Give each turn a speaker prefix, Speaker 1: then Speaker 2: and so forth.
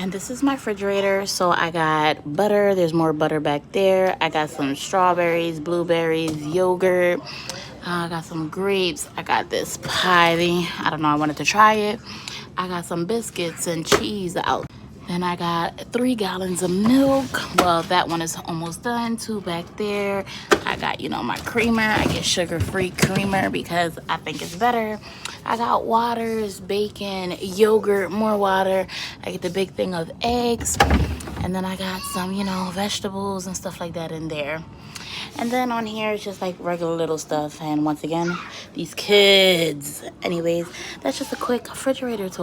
Speaker 1: And this is my refrigerator. So I got butter. There's more butter back there. I got some strawberries, blueberries, yogurt. I got some grapes. I got this pie. I don't know. I wanted to try it. I got some biscuits and cheese out. Then I got 3 gallons of milk. Well, that one is almost done. 2 back there. I got, you know, my creamer. I get sugar-free creamer because I think it's better. I got waters, bacon, yogurt, more water. I get the big thing of eggs. And then I got some, you know, vegetables and stuff like that in there. And then on here it's just like regular little stuff. And once again, these kids. Anyways, that's just a quick refrigerator tour.